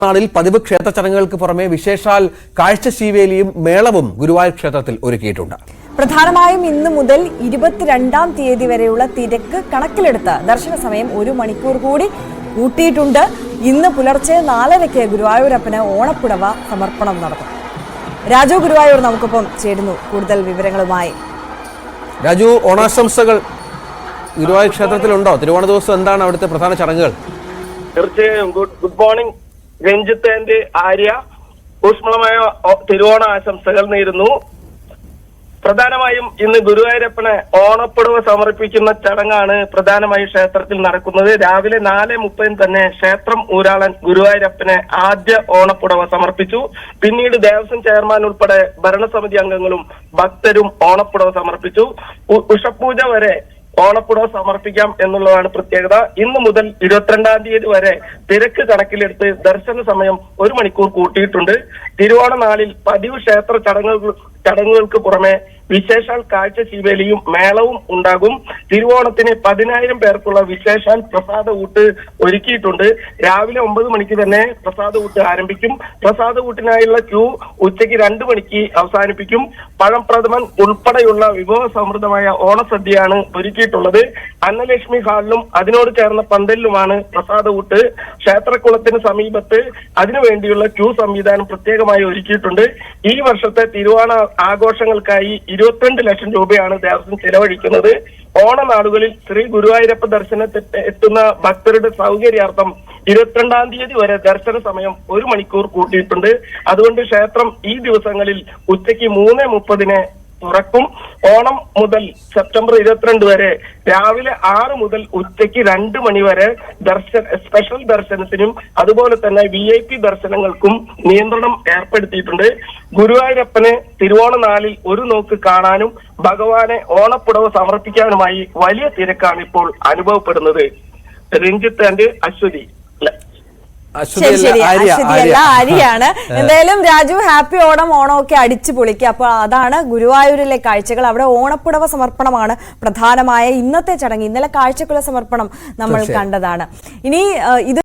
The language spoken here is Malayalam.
നാളിൽ പതിവ് ക്ഷേത്ര ചടങ്ങുകൾക്ക് പുറമെ വിശേഷാൽ കാഴ്ചശീവേലിയും മേളവും ഗുരുവായൂർ ക്ഷേത്രത്തിൽ ഒരുക്കിയിട്ടുണ്ട്. പ്രധാനമായും ഇന്ന് മുതൽ 22-ാം തീയതി വരെയുള്ള തിരക്ക് കണക്കിലെടുത്ത് ദർശന സമയം 1 മണിക്കൂർ കൂടി കൂട്ടിയിട്ടുണ്ട്. ഇന്ന് പുലർച്ചെ 4:30 ഗുരുവായൂരപ്പന് ഓണപ്പുടവ സമർപ്പണം നടത്തും. രാജു ഗുരുവായൂർ നമുക്കൊപ്പം ചേരുന്നു കൂടുതൽ വിവരങ്ങളുമായി. രാജു, ഓണാശംസകൾ ഗുരുവായൂർ ക്ഷേത്രത്തിലുണ്ടോ? തിരുവോണ ദിവസം എന്താണ് അവിടുത്തെ പ്രധാന ചടങ്ങുകൾ? തീർച്ചയായും good morning Ranjith and Arya. ഊഷ്മളമായ തിരുവോണ ആശംസകൾ നേരുന്നു. പ്രധാനമായും ഇന്ന് ഗുരുവായൂരപ്പന് ഓണപ്പുടവ സമർപ്പിക്കുന്ന ചടങ്ങാണ് പ്രധാനമായും ക്ഷേത്രത്തിൽ നടക്കുന്നത്. രാവിലെ 4:30 തന്നെ ക്ഷേത്രം ഊരാളൻ ഗുരുവായൂരപ്പന് ആദ്യ ഓണപ്പുടവ സമർപ്പിച്ചു. പിന്നീട് ദേവസ്വം ചെയർമാൻ ഉൾപ്പെടെ ഭരണസമിതി അംഗങ്ങളും ഭക്തരും ഓണപ്പുടവ സമർപ്പിച്ചു. ഉഷപൂജ വരെ ഓണപ്പുടവ സമർപ്പിക്കാം എന്നുള്ളതാണ് പ്രത്യേകത. ഇന്ന് മുതൽ 22-ാം തീയതി വരെ തിരക്ക് കണക്കിലെടുത്ത് ദർശന സമയം 1 മണിക്കൂർ കൂട്ടിയിട്ടുണ്ട്. തിരുവോണ നാളിൽ പതിവ് ക്ഷേത്ര ചടങ്ങുകൾക്ക് പുറമെ വിശേഷാൽ കാഴ്ചശീവേലിയും മേളവും ഉണ്ടാകും. തിരുവോണത്തിന് 10,000 പേർക്കുള്ള വിശേഷാൽ പ്രസാദ ഊട്ട് ഒരുക്കിയിട്ടുണ്ട്. രാവിലെ 9 മണിക്ക് തന്നെ പ്രസാദ ഊട്ട് ആരംഭിക്കും. പ്രസാദ ഊട്ടിനായുള്ള ക്യൂ ഉച്ചയ്ക്ക് 2 മണിക്ക് അവസാനിപ്പിക്കും. പഴം പ്രഥമൻ ഉൾപ്പെടെയുള്ള വിഭവ സമൃദ്ധമായ ഓണസദ്യയാണ് ഒരുക്കിയിട്ടുള്ളത്. അന്നലക്ഷ്മി ഹാളിലും അതിനോട് ചേർന്ന പന്തലിലുമാണ് പ്രസാദ ഊട്ട്. ക്ഷേത്രക്കുളത്തിന് സമീപത്ത് അതിനുവേണ്ടിയുള്ള ക്യൂ സംവിധാനം പ്രത്യേകമായി ഒരുക്കിയിട്ടുണ്ട്. ഈ വർഷത്തെ തിരുവോണ ആഘോഷങ്ങൾക്കായി 22 ലക്ഷം രൂപയാണ് ദേവസ്വം ചെലവഴിക്കുന്നത്. ഓണനാളുകളിൽ ശ്രീ ഗുരുവായൂരപ്പ ദർശനത്തിൽ എത്തുന്ന ഭക്തരുടെ സൗകര്യാർത്ഥം 22-ാം തീയതി വരെ ദർശന സമയം 1 മണിക്കൂർ കൂട്ടിയിട്ടുണ്ട്. അതുകൊണ്ട് ക്ഷേത്രം ഈ ദിവസങ്ങളിൽ ഉച്ചയ്ക്ക് 3:30 തുറക്കും. ഓണം മുതൽ സെപ്റ്റംബർ 22 വരെ രാവിലെ 6 മുതൽ ഉച്ചയ്ക്ക് 2 മണി വരെ സ്പെഷ്യൽ ദർശനത്തിനും അതുപോലെ തന്നെ VIP ദർശനങ്ങൾക്കും നിയന്ത്രണം ഏർപ്പെടുത്തിയിട്ടുണ്ട്. ഗുരുവായൂരപ്പനെ തിരുവോണ നാളിൽ ഒരു നോക്ക് കാണാനും ഭഗവാനെ ഓണപ്പുടവ സമർപ്പിക്കാനുമായി വലിയ തിരക്കാണ് ഇപ്പോൾ അനുഭവപ്പെടുന്നത്. രഞ്ജിത്ത് ആൻഡ് അശ്വതി. ആര്യാണ്. എന്തായാലും രാജു, ഹാപ്പി ഓണം. ഓണമൊക്കെ അടിച്ചു പൊളിക്കുക. അപ്പൊ അതാണ് ഗുരുവായൂരിലെ കാഴ്ചകൾ. അവിടെ ഓണപ്പുടവ സമർപ്പണമാണ് പ്രധാനമായ ഇന്നത്തെ ചടങ്ങ്. ഇന്നലെ കാഴ്ചക്കുല സമർപ്പണം നമ്മൾ കണ്ടതാണ്. ഇനി ഇത്